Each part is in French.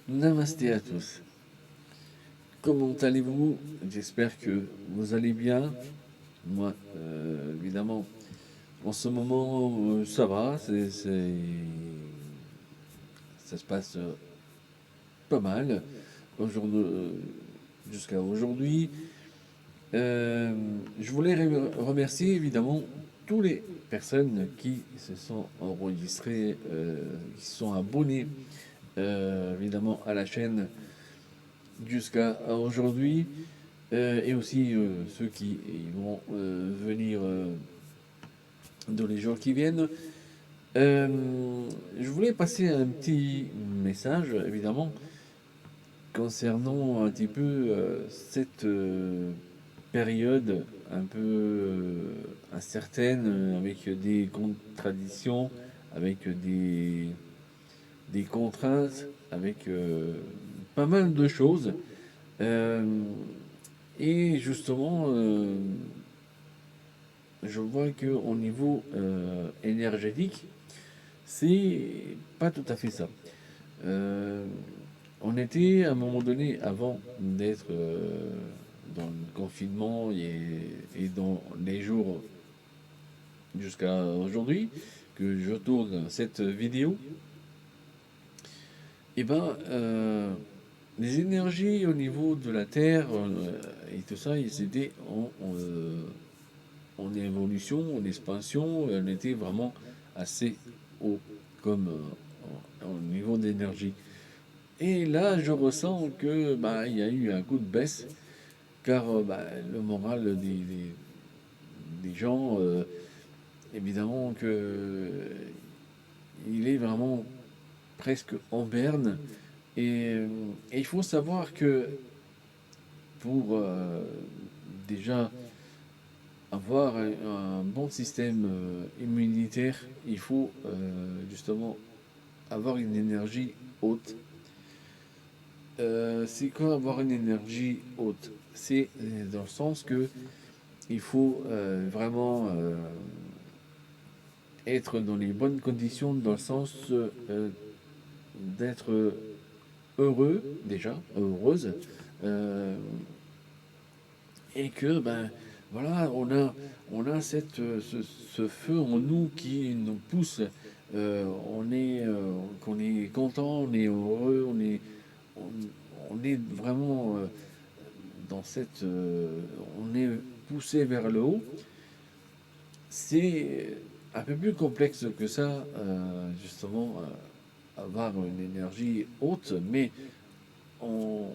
Namasté à tous. Comment allez-vous? J'espère que vous allez bien. Moi, évidemment, en ce moment, ça va. Ça se passe pas mal jusqu'à aujourd'hui. Je voulais remercier évidemment toutes les personnes qui se sont enregistrées, qui se sont abonnées évidemment à la chaîne jusqu'à aujourd'hui. Et aussi ceux qui vont venir dans les jours qui viennent. Je voulais passer un petit message, évidemment, concernant un petit peu cette période un peu incertaine, avec des contradictions, avec des contraintes, avec pas mal de choses. Euh, et justement, je vois que au niveau énergétique, c'est pas tout à fait ça. Euh, on était à un moment donné, avant d'être dans le confinement et dans les jours jusqu'à aujourd'hui, que je tourne cette vidéo, et ben les énergies au niveau de la Terre et tout ça, ils étaient en évolution, en expansion, on était vraiment assez haut comme au niveau d'énergie. Et là, je ressens que bah, il y a eu un coup de baisse, car bah, le moral des gens, évidemment que il est vraiment presque en berne. Et il faut savoir que pour déjà avoir un bon système immunitaire, il faut justement avoir une énergie haute. C'est quoi avoir une énergie haute? C'est dans le sens que il faut vraiment être dans les bonnes conditions, dans le sens d'être heureux déjà, heureuse, euh, et que ben voilà, on a ce feu en nous qui nous pousse. Qu'on est content, on est heureux, on, on est vraiment dans on est poussé vers le haut. C'est un peu plus complexe que ça, justement, avoir une énergie haute, mais on,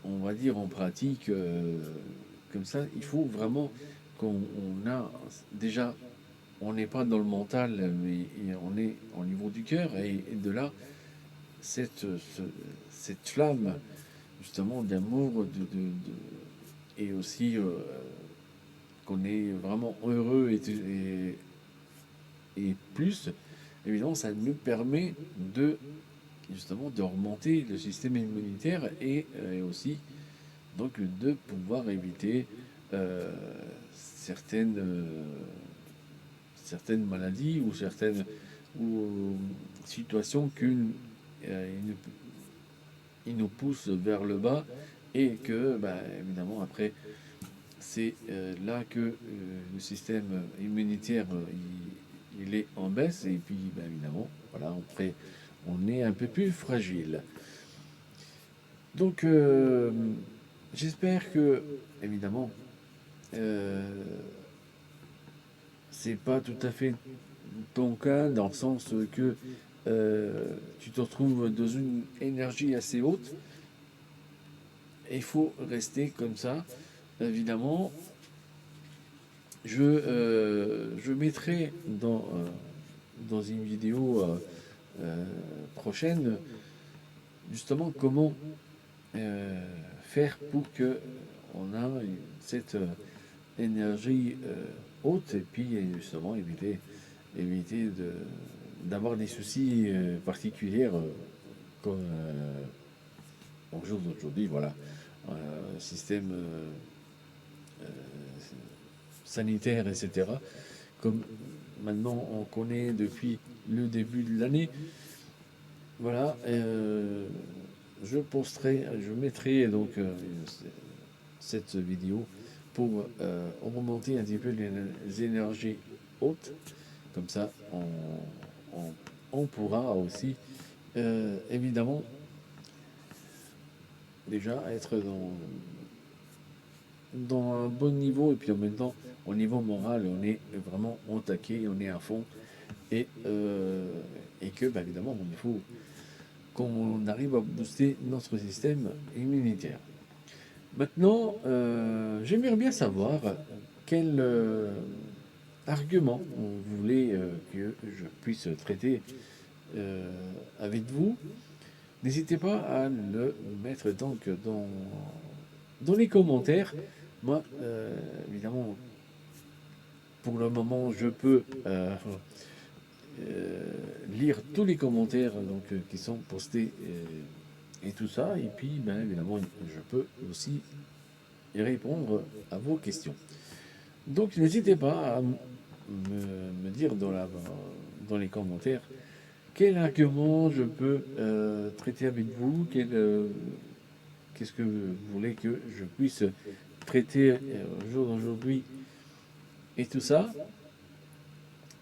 on va dire en pratique, comme ça, il faut vraiment qu'on a déjà, on n'est pas dans le mental, mais on est au niveau du cœur, et de là, cette, ce- cette flamme, justement, d'amour, et aussi qu'on est vraiment heureux et plus, évidemment, ça nous permet de justement de remonter le système immunitaire et aussi donc de pouvoir éviter euh, certaines, certaines maladies ou certaines situations il nous pousse vers le bas et que, bah, évidemment, après, c'est là que le système immunitaire il est en baisse et puis, bah, évidemment, voilà, après, on est un peu plus fragile. Donc, j'espère que, évidemment, euh, c'est pas tout à fait ton cas, dans le sens que tu te retrouves dans une énergie assez haute. Et il faut rester comme ça. Évidemment, je mettrai dans une vidéo prochaine justement comment faire pour que on a cette énergie haute et puis justement éviter d'avoir des soucis particuliers comme au jour d'aujourd'hui, voilà. Système sanitaire, etc. Comme maintenant on connaît depuis le début de l'année. Voilà. je mettrai donc cette vidéo pour remonter un petit peu les énergies hautes. Comme ça, on pourra aussi, évidemment, déjà être dans un bon niveau. Et puis en même temps, au niveau moral, on est vraiment au taquet, on est à fond. Et que, bah, évidemment, il faut qu'on arrive à booster notre système immunitaire. Maintenant, j'aimerais bien savoir quel argument vous voulez que je puisse traiter avec vous. N'hésitez pas à le mettre donc dans les commentaires. Moi, évidemment, pour le moment, je peux lire tous les commentaires donc, qui sont postés et tout ça. Et puis, ben, évidemment, je peux aussi y répondre à vos questions. Donc, n'hésitez pas à me dire dans les commentaires quel argument je peux traiter avec vous, qu'est-ce que vous voulez que je puisse traiter au jour d'aujourd'hui et tout ça.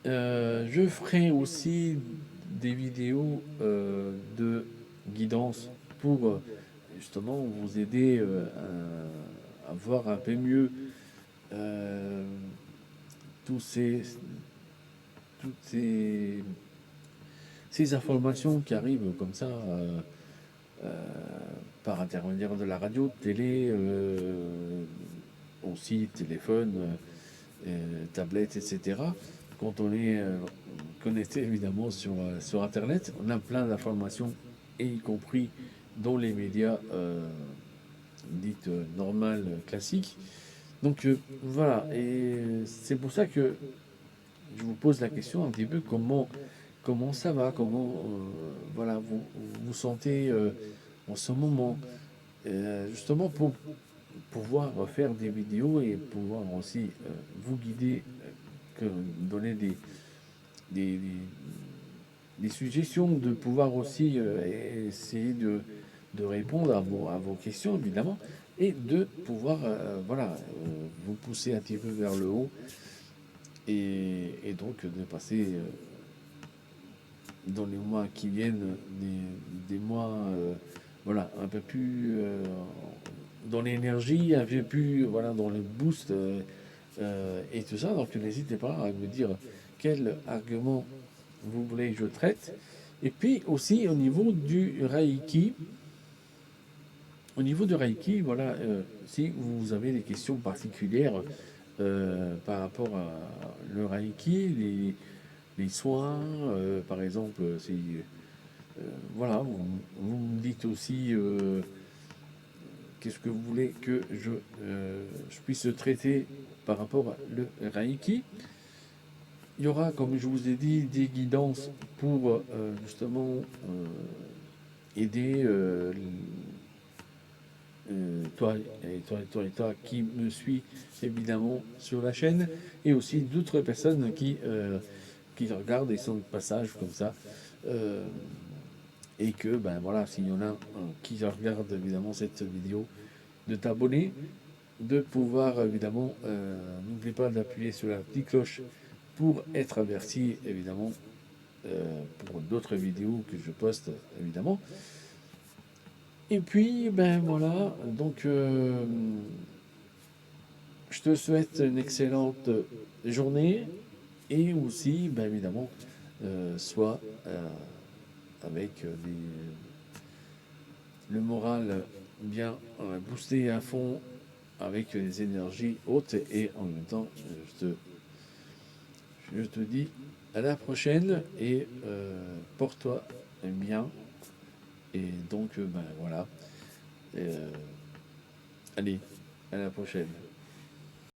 Je ferai aussi des vidéos de guidance pour justement vous aider à voir un peu mieux euh, tous toutes ces informations qui arrivent comme ça euh, par intermédiaire de la radio, télé, aussi téléphone, tablette, etc. Quand on est connecté évidemment sur Internet, on a plein d'informations, et y compris dans les médias dites normales, classiques. Donc voilà, et c'est pour ça que je vous pose la question un petit peu comment ça va, comment voilà, vous vous sentez en ce moment, justement pour pouvoir faire des vidéos et pouvoir aussi vous guider, donner des, des suggestions, de pouvoir aussi essayer de répondre à vos questions évidemment, et de pouvoir voilà, vous pousser un petit peu vers le haut et donc de passer dans les mois qui viennent des mois voilà, un peu plus dans l'énergie, un peu plus voilà, dans le boost et tout ça. Donc n'hésitez pas à me dire quel argument vous voulez que je traite. Et puis aussi au niveau du Reiki, voilà, si vous avez des questions particulières par rapport à le Reiki, les soins, par exemple, si voilà, vous me dites aussi qu'est-ce que vous voulez que je puisse traiter par rapport à le Reiki. Il y aura, comme je vous ai dit, des guidances pour justement aider toi qui me suis évidemment sur la chaîne, et aussi d'autres personnes qui regardent et sont de passage comme ça. Euh, et que, ben voilà, s'il y en a un qui regarde évidemment cette vidéo, de t'abonner, de pouvoir évidemment, n'oublie pas d'appuyer sur la petite cloche pour être averti évidemment pour d'autres vidéos que je poste évidemment. Et puis, ben voilà, donc je te souhaite une excellente journée, et aussi, ben évidemment, soit avec le moral bien boosté à fond, avec les énergies hautes, et en même temps, je te dis à la prochaine, et porte-toi bien. Et donc, ben voilà. Euh, allez, à la prochaine.